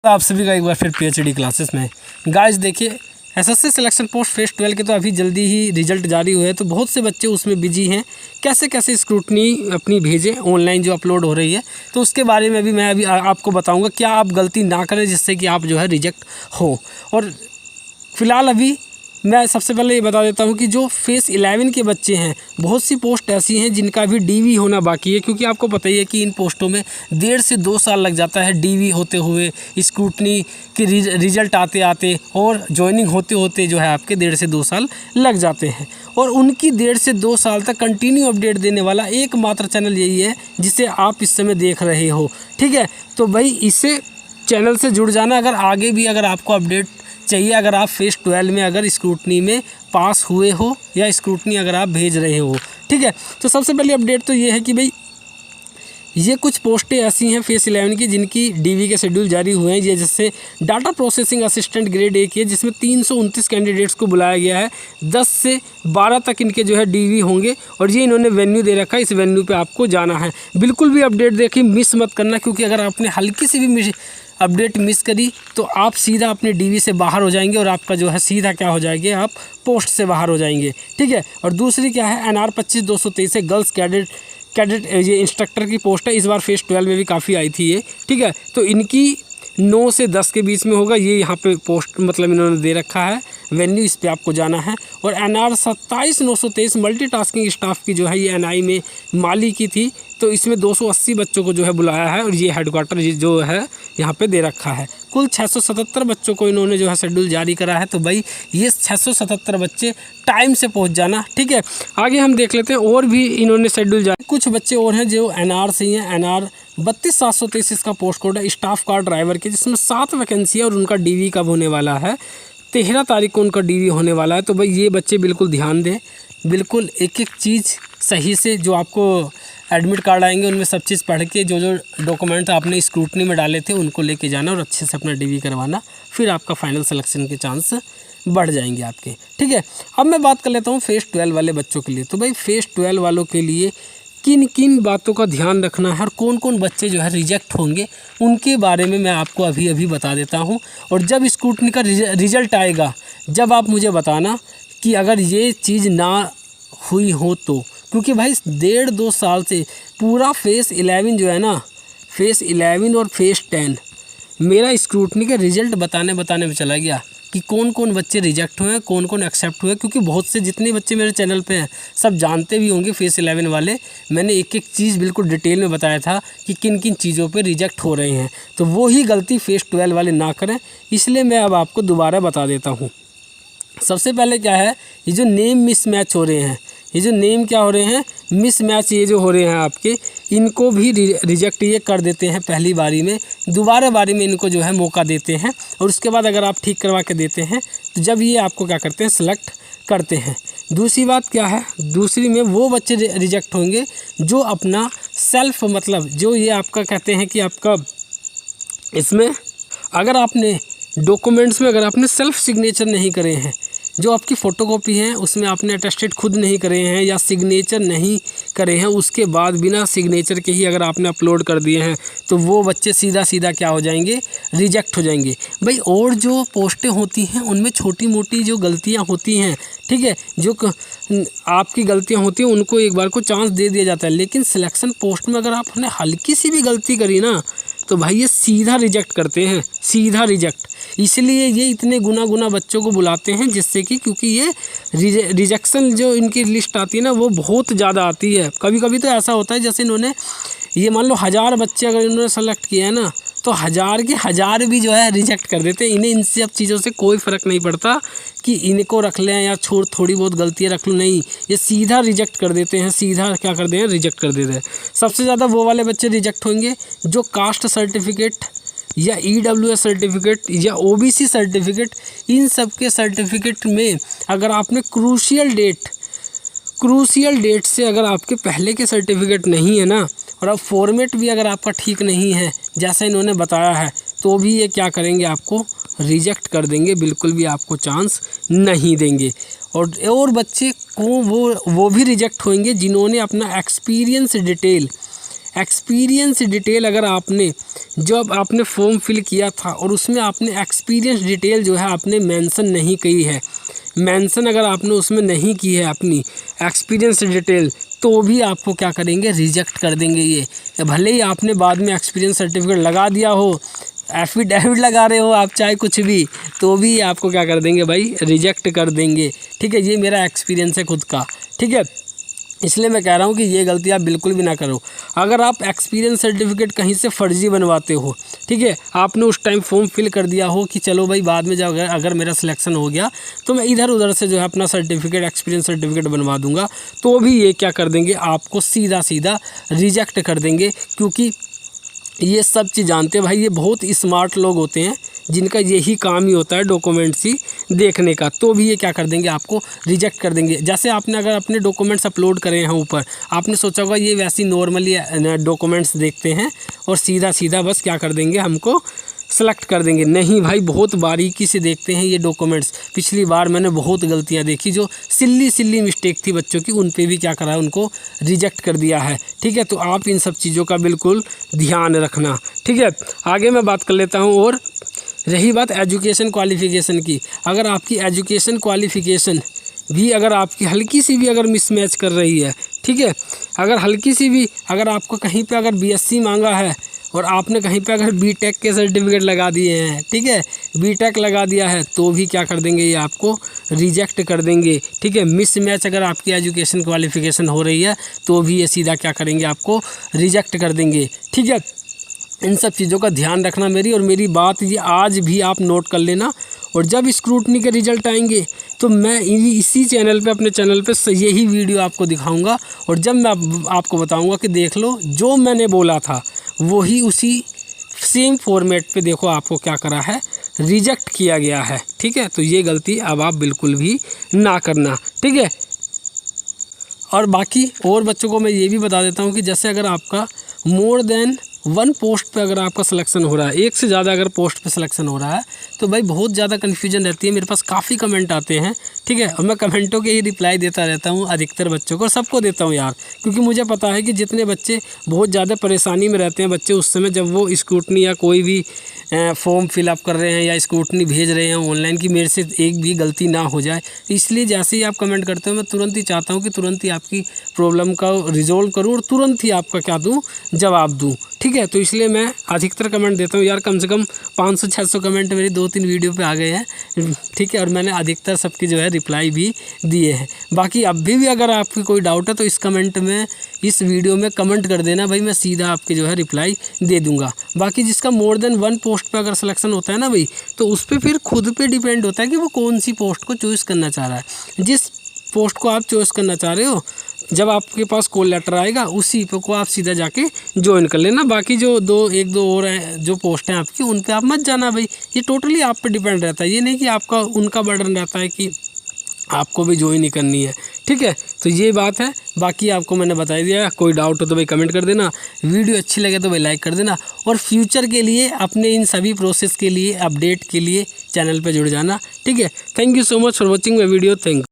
आप सभी का एक बार फिर पीएचडी क्लासेस में। गाइस देखिए, एसएससी सिलेक्शन पोस्ट फेज 12 के तो अभी जल्दी ही रिजल्ट जारी हुए हैं, तो बहुत से बच्चे उसमें बिजी हैं। कैसे कैसे स्क्रूटनी अपनी भेजें ऑनलाइन जो अपलोड हो रही है, तो उसके बारे में भी मैं अभी आपको बताऊंगा। क्या आप गलती ना करें जिससे कि आप जो है रिजेक्ट हो। और फिलहाल अभी मैं सबसे पहले ये बता देता हूँ कि जो फेस 11 के बच्चे हैं, बहुत सी पोस्ट ऐसी हैं जिनका भी डीवी होना बाकी है, क्योंकि आपको पता ही है कि इन पोस्टों में 1.5 से 2 साल लग जाता है डीवी होते हुए, स्क्रूटनी के रिजल्ट आते आते और ज्वाइनिंग होते होते जो है आपके 1.5 से 2 साल लग जाते हैं। और उनकी 1.5 से 2 साल तक कंटिन्यू अपडेट देने वाला एकमात्र चैनल यही है जिसे आप इस समय देख रहे हो। ठीक है, तो भाई इसे चैनल से जुड़ जाना। अगर आगे भी अगर आपको अपडेट चाहिए, अगर आप फेज 12 में अगर स्क्रूटनी में पास हुए हो या स्क्रूटनी अगर आप भेज रहे हो, ठीक है। तो सबसे पहले अपडेट तो ये है कि भाई ये कुछ पोस्टें ऐसी हैं फेज 11 की जिनकी डीवी के शेड्यूल जारी हुए हैं। ये जैसे डाटा प्रोसेसिंग असिस्टेंट ग्रेड 1 है, जिसमें 329 कैंडिडेट्स को बुलाया गया है। 10 से 12 तक इनके जो है डीवी होंगे और ये इन्होंने वेन्यू दे रखा है, इस वेन्यू पे आपको जाना है। बिल्कुल भी अपडेट देखिए मिस मत करना, क्योंकि अगर आपने हल्की सी भी अपडेट मिस करी तो आप सीधा अपने डीवी से बाहर हो जाएंगे और आपका जो है सीधा क्या हो जाएंगे, आप पोस्ट से बाहर हो जाएंगे। ठीक है, और दूसरी क्या है, NR 25-223 है, गर्ल्स कैडेट ये इंस्ट्रक्टर की पोस्ट है। इस बार फेज 12 में भी काफ़ी आई थी ये। ठीक है, तो इनकी 9 से 10 के बीच में होगा। ये यहाँ पे पोस्ट मतलब इन्होंने दे रखा है वेन्यू, इस पे आपको जाना है। और NR 27-923 मल्टीटास्किंग स्टाफ की जो है ये NI में माली की थी, तो इसमें 280 बच्चों को जो है बुलाया है और ये हेडक्वार्टर जो है यहाँ पे दे रखा है। कुल 677 बच्चों को इन्होंने जो है शेड्यूल जारी करा है। तो भाई ये 677 बच्चे टाइम से पहुँच जाना। ठीक है, आगे हम देख लेते हैं और भी इन्होंने शेड्यूल जारी। कुछ बच्चे और हैं जो NR से ही हैं। NR 32-723 इसका पोस्ट कोड है, स्टाफ कार ड्राइवर के, जिसमें 7 वैकेंसी है और उनका डीवी कब होने वाला है, 13 तारीख को उनका डीवी होने वाला है। तो भाई ये बच्चे बिल्कुल ध्यान दें, बिल्कुल एक एक चीज़ सही से, जो आपको एडमिट कार्ड आएंगे उनमें सब चीज़ पढ़ के जो जो डॉक्यूमेंट आपने स्क्रूटनी में डाले थे उनको लेके जाना और अच्छे से अपना डीवी करवाना, फिर आपका फाइनल सिलेक्शन के चांस बढ़ जाएंगे आपके। ठीक है, अब मैं बात कर लेता हूँ फेज 12 वाले बच्चों के लिए। तो भाई फेज 12 वालों के लिए किन किन बातों का ध्यान रखना है और कौन कौन बच्चे जो है रिजेक्ट होंगे, उनके बारे में मैं आपको अभी बता देता हूँ। और जब स्क्रूटनी का रिजल्ट आएगा, जब आप मुझे बताना कि अगर ये चीज़ ना हुई हो तो, क्योंकि भाई 1.5-2 साल से पूरा फेज 11 जो है ना, फेज 11 और फेज 10 मेरा स्क्रूटनी का रिजल्ट बताने में चला गया कि कौन कौन बच्चे रिजेक्ट हुए हैं, कौन कौन एक्सेप्ट हुए। क्योंकि बहुत से जितने बच्चे मेरे चैनल पे हैं सब जानते भी होंगे फेज 11 वाले, मैंने एक एक चीज़ बिल्कुल डिटेल में बताया था कि किन किन चीज़ों पे रिजेक्ट हो रहे हैं। तो वो ही गलती फेज 12 वाले ना करें, इसलिए मैं अब आपको दोबारा बता देता हूँ। सबसे पहले क्या है, ये जो नेम मिसमैच हो रहे हैं, ये जो नेम क्या हो रहे हैं, मिसमैच ये जो हो रहे हैं आपके, इनको भी रिजेक्ट ये कर देते हैं पहली बारी में। दोबारा बारी में इनको जो है मौका देते हैं और उसके बाद अगर आप ठीक करवा के देते हैं तो जब ये आपको क्या करते हैं, सिलेक्ट करते हैं। दूसरी बात क्या है, दूसरी में वो बच्चे रिजेक्ट होंगे जो अपना सेल्फ, मतलब जो ये आपका कहते हैं कि आपका इसमें अगर आपने डॉक्यूमेंट्स में अगर आपने सेल्फ सिग्नेचर नहीं करे हैं, जो आपकी फ़ोटोकॉपी है उसमें आपने अटेस्टेड खुद नहीं करे हैं या सिग्नेचर नहीं करे हैं, उसके बाद बिना सिग्नेचर के ही अगर आपने अपलोड कर दिए हैं, तो वो बच्चे सीधा क्या हो जाएंगे, रिजेक्ट हो जाएंगे भाई। और जो पोस्टें होती हैं उनमें छोटी मोटी जो गलतियां होती हैं, ठीक है, जो आपकी गलतियां होती हैं उनको एक बार को चांस दे दिया जाता है। लेकिन सिलेक्शन पोस्ट में अगर आपने हल्की सी भी गलती करी ना, तो भाई ये सीधा रिजेक्ट करते हैं, सीधा रिजेक्ट। इसलिए ये इतने गुना बच्चों को बुलाते हैं, जिससे कि क्योंकि ये रिजेक्शन जो इनकी लिस्ट आती है ना, वो बहुत ज़्यादा आती है। कभी कभी तो ऐसा होता है जैसे इन्होंने ये मान लो 1000 बच्चे अगर इन्होंने सेलेक्ट किए हैं ना, तो 1000 के 1000 भी जो है रिजेक्ट कर देते हैं। इन्हें इन सब चीज़ों से कोई फ़र्क नहीं पड़ता कि इनको रख लें या थोड़ी बहुत गलतियाँ रख लो, नहीं, ये सीधा रिजेक्ट कर देते हैं, सीधा क्या कर देते हैं, रिजेक्ट कर देते हैं। सबसे ज़्यादा वो वाले बच्चे रिजेक्ट होंगे जो कास्ट सर्टिफिकेट या EWS सर्टिफिकेट या OBC सर्टिफिकेट, इन सब के सर्टिफिकेट में अगर आपने क्रूशियल डेट से अगर आपके पहले के सर्टिफिकेट नहीं है ना, और अब फॉर्मेट भी अगर आपका ठीक नहीं है जैसा इन्होंने बताया है, तो भी ये क्या करेंगे, आपको रिजेक्ट कर देंगे, बिल्कुल भी आपको चांस नहीं देंगे। और बच्चे को वो भी रिजेक्ट होंगे जिन्होंने अपना एक्सपीरियंस एक्सपीरियंस डिटेल अगर आपने जब आपने फॉर्म फिल किया था और उसमें आपने एक्सपीरियंस डिटेल जो है आपने मेंशन नहीं की है, मेंशन अगर आपने उसमें नहीं की है अपनी एक्सपीरियंस डिटेल, तो भी आपको क्या करेंगे, रिजेक्ट कर देंगे ये। भले ही आपने बाद में एक्सपीरियंस सर्टिफिकेट लगा दिया हो, एफिडेविट लगा रहे हो आप, चाहे कुछ भी, तो भी आपको क्या कर देंगे भाई, रिजेक्ट कर देंगे। ठीक है, ये मेरा एक्सपीरियंस है खुद का। ठीक है, इसलिए मैं कह रहा हूँ कि ये गलती आप बिल्कुल भी ना करो। अगर आप एक्सपीरियंस सर्टिफिकेट कहीं से फर्जी बनवाते हो, ठीक है, आपने उस टाइम फॉर्म फिल कर दिया हो कि चलो भाई बाद में जब अगर मेरा सिलेक्शन हो गया तो मैं इधर उधर से जो है अपना सर्टिफिकेट, एक्सपीरियंस सर्टिफिकेट बनवा दूंगा, तो भी ये क्या कर देंगे, आपको सीधा सीधा रिजेक्ट कर देंगे। क्योंकि ये सब चीज़ जानते हैं भाई, ये बहुत स्मार्ट लोग होते हैं जिनका यही काम ही होता है डॉक्यूमेंट्स ही देखने का, तो भी ये क्या कर देंगे, आपको रिजेक्ट कर देंगे। जैसे आपने अगर अपने डॉक्यूमेंट्स अपलोड करे हैं ऊपर, आपने सोचा होगा ये वैसी नॉर्मली डॉक्यूमेंट्स देखते हैं और सीधा सीधा बस क्या कर देंगे, हमको सेलेक्ट कर देंगे। नहीं भाई, बहुत बारीकी से देखते हैं ये डॉक्यूमेंट्स। पिछली बार मैंने बहुत गलतियां देखी, जो सिल्ली मिस्टेक थी बच्चों की, उन पे भी क्या करा है, उनको रिजेक्ट कर दिया है। ठीक है, तो आप इन सब चीज़ों का बिल्कुल ध्यान रखना। ठीक है, आगे मैं बात कर लेता हूँ। और रही बात एजुकेशन क्वालिफ़िकेशन की, अगर आपकी एजुकेशन क्वालिफ़िकेशन भी अगर आपकी हल्की सी भी अगर मिसमैच कर रही है, ठीक है, अगर हल्की सी भी, अगर आपको कहीं पे अगर बीएससी मांगा है और आपने कहीं पे अगर बीटेक के सर्टिफिकेट लगा दिए हैं, ठीक है, बीटेक लगा दिया है, तो भी क्या कर देंगे, ये आपको रिजेक्ट कर देंगे। ठीक है, मिसमैच अगर आपकी एजुकेशन क्वालिफ़िकेशन हो रही है तो भी ये सीधा क्या करेंगे, आपको रिजेक्ट कर देंगे। ठीक है, इन सब चीज़ों का ध्यान रखना मेरी, और मेरी बात ये आज भी आप नोट कर लेना। और जब स्क्रूटनी के रिज़ल्ट आएंगे तो मैं इसी चैनल पे, अपने चैनल पे यही वीडियो आपको दिखाऊंगा, और जब मैं आपको बताऊंगा कि देख लो जो मैंने बोला था वही उसी सेम फॉर्मेट पे देखो आपको क्या करा है, रिजेक्ट किया गया है। ठीक है, तो ये गलती अब आप बिल्कुल भी ना करना। ठीक है, और बाकी और बच्चों को मैं ये भी बता देता हूँ कि जैसे अगर आपका मोर देन 1 पोस्ट पे अगर आपका सिलेक्शन हो रहा है, एक से ज़्यादा अगर पोस्ट पे सिलेक्शन हो रहा है, तो भाई बहुत ज़्यादा कन्फ्यूजन रहती है। मेरे पास काफ़ी कमेंट आते हैं, ठीक है, और मैं कमेंटों के ही रिप्लाई देता रहता हूँ अधिकतर बच्चों को, सबको देता हूँ यार, क्योंकि मुझे पता है कि जितने बच्चे बहुत ज़्यादा परेशानी में रहते हैं बच्चे, उस समय जब वो स्क्रूटनी या कोई भी फॉर्म फिलअप कर रहे हैं या स्क्रूटनी भेज रहे हैं ऑनलाइन, की मेरे से एक भी गलती ना हो जाए, इसलिए जैसे ही आप कमेंट करते हो मैं तुरंत ही चाहता हूँ कि तुरंत ही आपकी प्रॉब्लम का रिजोल्व करूँ और तुरंत ही आपका क्या दूँ, जवाब दूँ। ठीक है, तो इसलिए मैं अधिकतर कमेंट देता हूँ यार, कम से कम 500-600 कमेंट मेरी 2-3 वीडियो पे आ गए हैं। ठीक है, और मैंने अधिकतर सबकी जो है रिप्लाई भी दिए हैं। बाकी अभी भी अगर आपकी कोई डाउट है तो इस कमेंट में, इस वीडियो में कमेंट कर देना भाई, मैं सीधा आपके जो है रिप्लाई दे दूंगा। बाकी जिसका मोर देन 1 पोस्ट पे अगर सिलेक्शन होता है ना भाई, तो उस पर फिर खुद पे डिपेंड होता है कि वो कौन सी पोस्ट को चॉइस करना चाह रहा है। जिस पोस्ट को आप चॉइस करना चाह रहे हो, जब आपके पास कॉल लेटर आएगा उसी पे को आप सीधा जाके ज्वाइन कर लेना। बाकी जो एक दो और जो पोस्ट हैं आपकी, उन पे आप मत जाना भाई, ये टोटली आप पे डिपेंड रहता है। ये नहीं कि आपका उनका बर्डन रहता है कि आपको भी ज्वाइन ही करनी है। ठीक है, तो ये बात है। बाकी आपको मैंने बता दिया। कोई डाउट हो तो भाई कमेंट कर देना, वीडियो अच्छी लगे तो भाई लाइक कर देना, और फ्यूचर के लिए अपने इन सभी प्रोसेस के लिए, अपडेट के लिए चैनल पे जुड़ जाना। ठीक है, thank you so much for watching my video. Thank